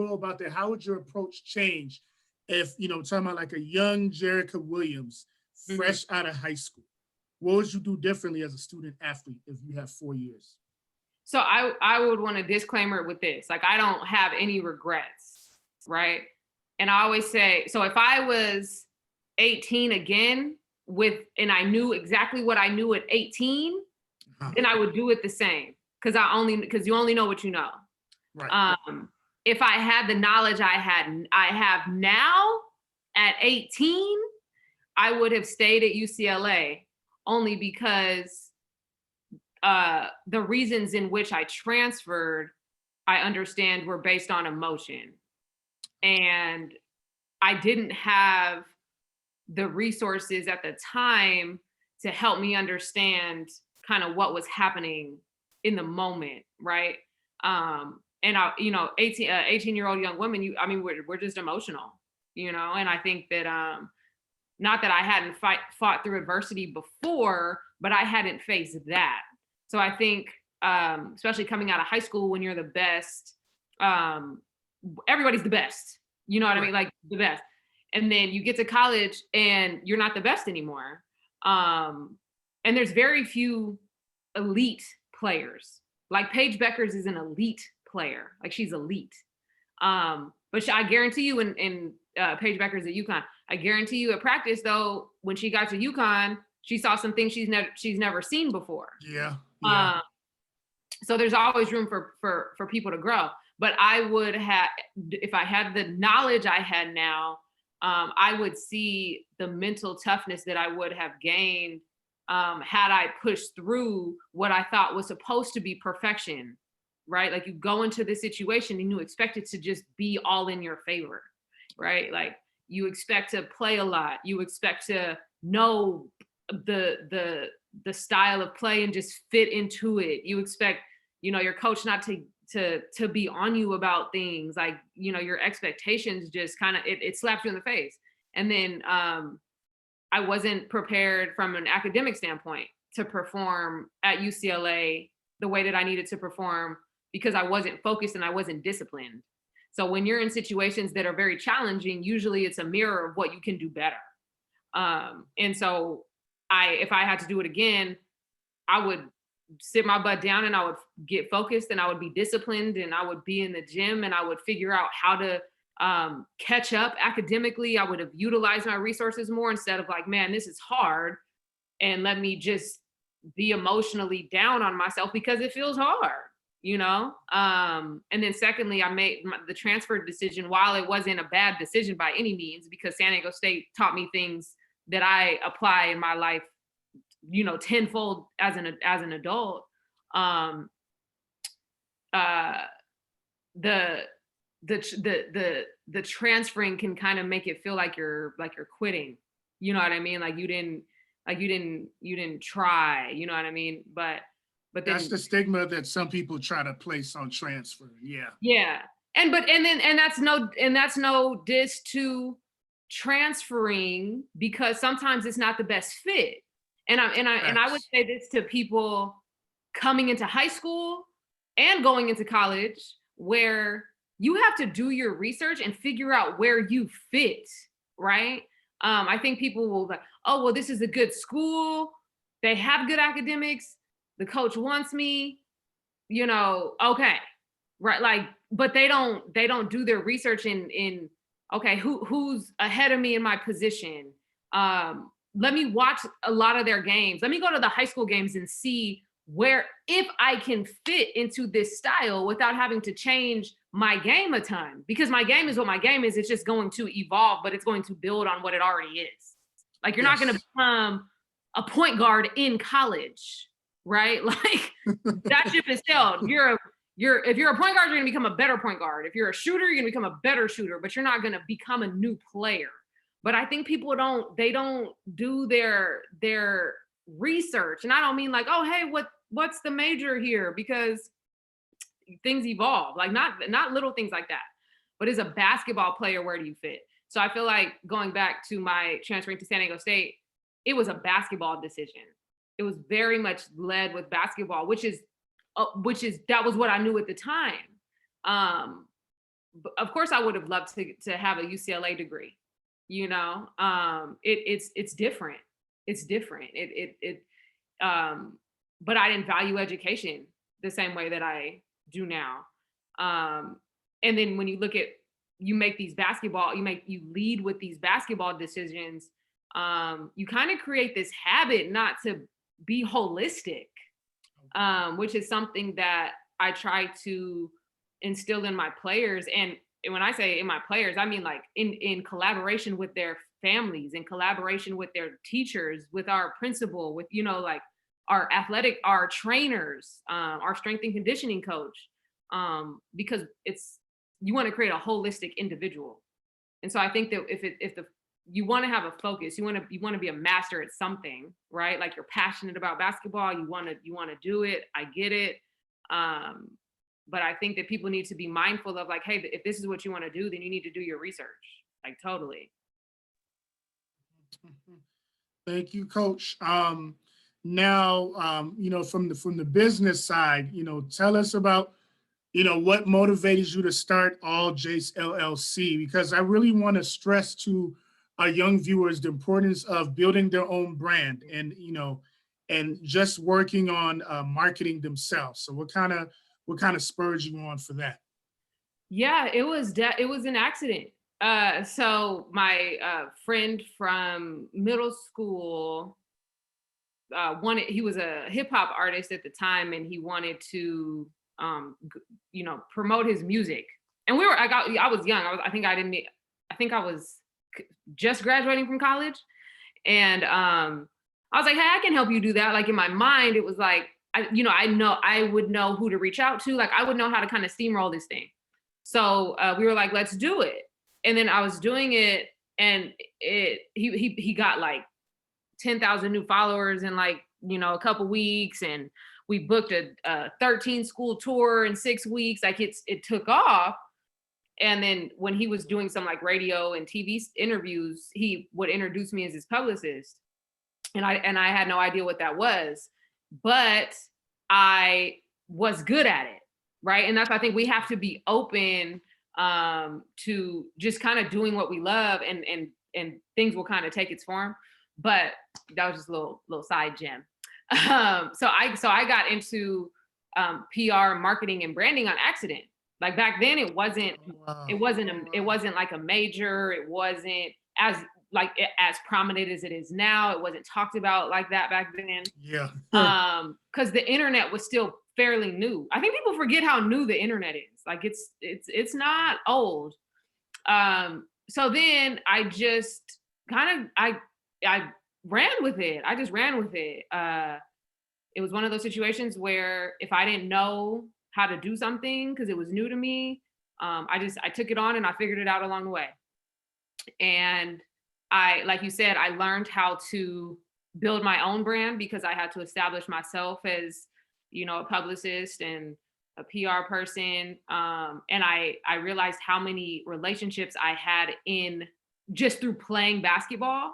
go about that? How would your approach change if, talking about like a young Jerica Williams, Mhm. fresh out of high school? What would you do differently as a student athlete if you have 4 years? So I would want to disclaimer with this. Like, I don't have any regrets, right? And I always say, so if I was 18 again and I knew exactly what I knew at 18, Uh-huh. then I would do it the same. Because you only know what you know. Right. If I had the knowledge I have now at 18, I would have stayed at UCLA only because the reasons in which I transferred, I understand, were based on emotion. And I didn't have the resources at the time to help me understand kind of what was happening in the moment, right? And 18-year-old young women, we're just emotional, and I think that not that I hadn't fought through adversity before, but I hadn't faced that. So I think, especially coming out of high school when you're the best, everybody's the best. You know what I mean? Like, the best. And then you get to college and you're not the best anymore. And there's very few elite players. Like, Paige Beckers is an elite player. Like, she's elite. But I guarantee you in Paige Beckers at UConn, I guarantee you at practice, though, when she got to UConn, she saw some things she's never seen before. Yeah. So there's always room for people to grow. But I would have, if I had the knowledge I had now, I would see the mental toughness that I would have gained had I pushed through what I thought was supposed to be perfection, right? Like, you go into this situation and you expect it to just be all in your favor, right? Like, you expect to play a lot. You expect to know the style of play and just fit into it. You expect, your coach not to be on you about things. Like, your expectations just kind of, it slaps you in the face. And then I wasn't prepared from an academic standpoint to perform at UCLA the way that I needed to perform because I wasn't focused and I wasn't disciplined. So when you're in situations that are very challenging, usually it's a mirror of what you can do better. And so if I had to do it again, I would sit my butt down and I would get focused and I would be disciplined and I would be in the gym and I would figure out how to catch up academically. I would have utilized my resources more instead of like, man, this is hard, and let me just be emotionally down on myself because it feels hard, And then secondly, I made the transfer decision while it wasn't a bad decision by any means, because San Diego State taught me things that I apply in my life, tenfold as an adult. The transferring can kind of make it feel like you're quitting. You know what I mean? Like you didn't try. You know what I mean? But then that's the stigma that some people try to place on transfer. Yeah. Yeah. And that's no diss to transferring, because sometimes it's not the best fit. And I would say this to people coming into high school and going into college, where you have to do your research and figure out where you fit, right? I think people will like, oh, well, this is a good school. They have good academics. The coach wants me, okay, right? Like, but they don't do their research in okay, who's ahead of me in my position? Let me watch a lot of their games. Let me go to the high school games and see if I can fit into this style without having to change my game a ton, because my game is what my game is. It's just going to evolve, but it's going to build on what it already is. Like, you're not going to become a point guard in college, right? Like, that ship is sailed. If you're a point guard, you're going to become a better point guard. If you're a shooter, you're going to become a better shooter, but you're not going to become a new player. But I think people don't do their research. And I don't mean like, oh, hey, what's the major here? Because things evolve, like not little things like that. But as a basketball player, where do you fit? So I feel like, going back to my transferring to San Diego State, it was a basketball decision. It was very much led with basketball, which is that was what I knew at the time. of course I would have loved to have a UCLA degree, you know. It's different. It's different. But I didn't value education the same way that I do now. Um, and then when you look at, you make these basketball, you lead with these basketball decisions. You kind of create this habit not to be holistic, which is something that I try to instill in my players. And when I say in my players, I mean like in collaboration with their families, in collaboration with their teachers, with our principal, with, you know, like our trainers, our strength and conditioning coach, because you want to create a holistic individual. And so I think that if you want to have a focus, you want to be a master at something, right? Like you're passionate about basketball, you want to do it. I get it. But I think that people need to be mindful of like, hey, if this is what you want to do, then you need to do your research. Like totally. Thank you, Coach. Now, you know, from the business side, you know, tell us about, you know, what motivated you to start All Jace LLC? Because I really want to stress to our young viewers the importance of building their own brand and, you know, and just working on marketing themselves. So what kind of spurred you on for that? Yeah, it was an accident. So my friend from middle school he was a hip hop artist at the time, and he wanted to you know, promote his music. And I was young. I think I was just graduating from college. And I was like, hey, I can help you do that. Like in my mind, it was like, I would know who to reach out to. Like I would know how to kind of steamroll this thing. So we were like, let's do it. And then I was doing it, and he got like 10,000 new followers in like, you know, a couple weeks. And we booked a 13 school tour in 6 weeks. Like it took off. And then when he was doing some like radio and TV interviews, he would introduce me as his publicist. And I had no idea what that was, but I was good at it. Right. And I think we have to be open to just kind of doing what we love, and things will kind of take its form. But that was just a little side gem. So I got into PR, marketing, and branding on accident. Like back then, it wasn't like a major. It wasn't as prominent as it is now. It wasn't talked about like that back then. Yeah. Because the internet was still fairly new. I think people forget how new the internet is. Like it's not old. So then I just kind of I ran with it. I just ran with it. It was one of those situations where if I didn't know how to do something because it was new to me, I took it on and I figured it out along the way. And like you said, I learned how to build my own brand because I had to establish myself as, you know, a publicist and a PR person. And I realized how many relationships I had just through playing basketball.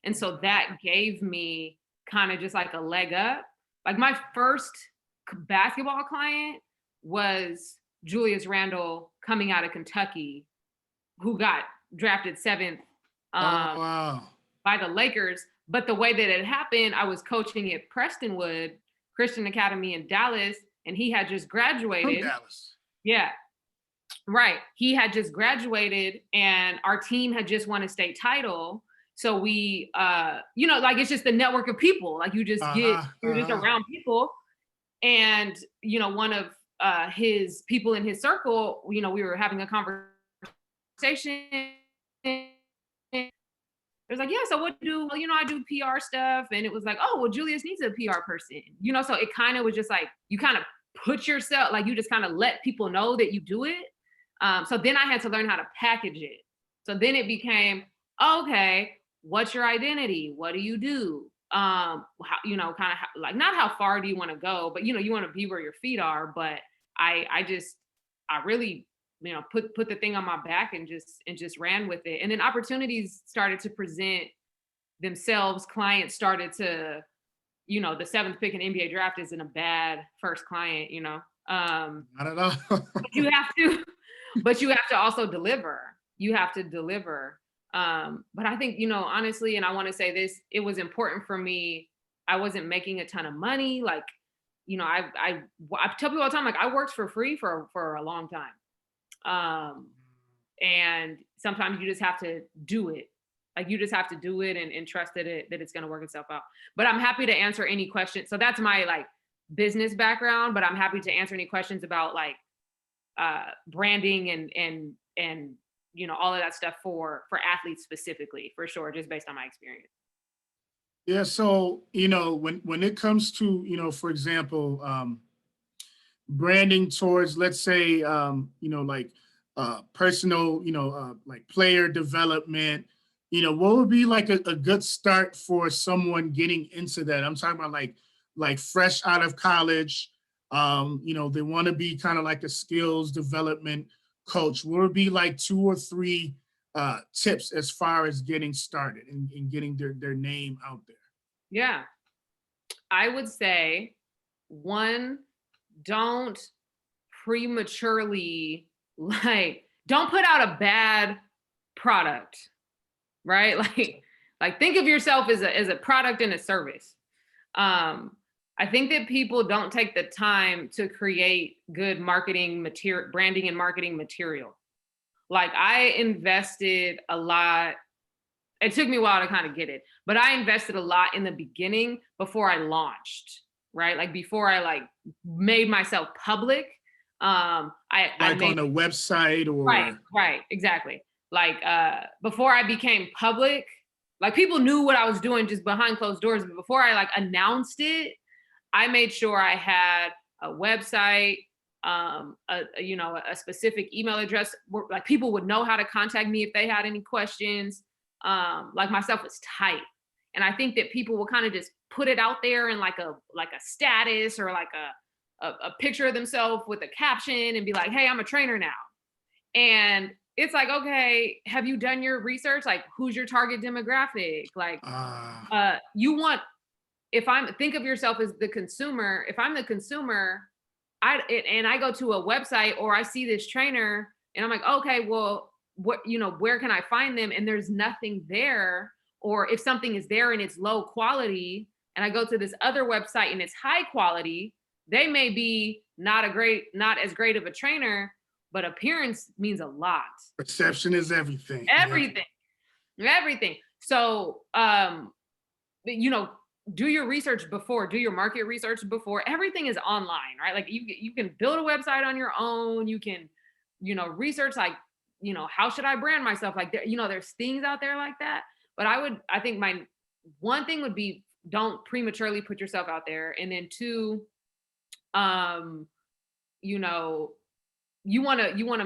And so that gave me kind of just like a leg up. Like my first basketball client was Julius Randle coming out of Kentucky, who got drafted 7th by the Lakers. But the way that it happened, I was coaching at Prestonwood Christian Academy in Dallas, and he had just graduated. From Dallas. Yeah, right. He had just graduated, and our team had just won a state title. So we, you know, like it's just the network of people. Like you just you're just around people. And, you know, one of his people in his circle, you know, we were having a conversation. It was like, yeah, so what do you do? Well, you know, I do PR stuff. And it was like, oh, well, Julius needs a PR person. You know, so it kind of was just like, you kind of put yourself, like you just kind of let people know that you do it. So then I had to learn how to package it. So then it became, okay, what's your identity? What do you do? How, you know, kind of like, not how far do you want to go, but, you know, you want to be where your feet are. But I really, you know, put the thing on my back and just ran with it. And then opportunities started to present themselves. Clients started to, you know, the 7th pick in NBA draft isn't a bad first client, you know. Not at all. You have to, but you have to also deliver. You have to deliver. But I think, honestly, and I want to say this, it was important for me. I wasn't making a ton of money. Like, I tell people all the time, like I worked for free for a long time. And sometimes you just have to do it. Like you just have to do it and trust that it's going to work itself out. But I'm happy to answer any questions. So that's my like business background, but I'm happy to answer any questions about like branding and all of that stuff for athletes specifically, for sure, just based on my experience. Yeah, so when it comes to for example, branding towards, let's say, like personal, like player development, what would be like a good start for someone getting into that? I'm talking about like fresh out of college, they want to be kind of like a skills development coach. What would be like 2 or 3 tips as far as getting started and getting their name out there? Yeah. I would say, one, don't prematurely don't put out a bad product, right? Like think of yourself as a product and a service. I think that people don't take the time to create good marketing material, branding and marketing material. Like I invested a lot. It took me a while to kind of get it, but I invested a lot in the beginning before I launched, right? Like before I like made myself public. I On a website or right, exactly. Like before I became public, like people knew what I was doing just behind closed doors, but before I like announced it, I made sure I had a website, a specific email address where like people would know how to contact me if they had any questions. Like my stuff was tight. And I think that people will kind of just put it out there in like a status or like a picture of themselves with a caption and be like, hey, I'm a trainer now. And it's like, okay, have you done your research? Like, who's your target demographic? Like, think of yourself as the consumer. If I'm the consumer, and I go to a website or I see this trainer and I'm like, okay, well, where can I find them? And there's nothing there. Or if something is there and it's low quality and I go to this other website and it's high quality, they may be not as great of a trainer, but appearance means a lot. Perception is everything. Everything. So, do your research before, do your market research before. Everything is online, right? Like you can build a website on your own. You can, research like, how should I brand myself? Like there's things out there like that. But I think my one thing would be, don't prematurely put yourself out there. And then 2, you want to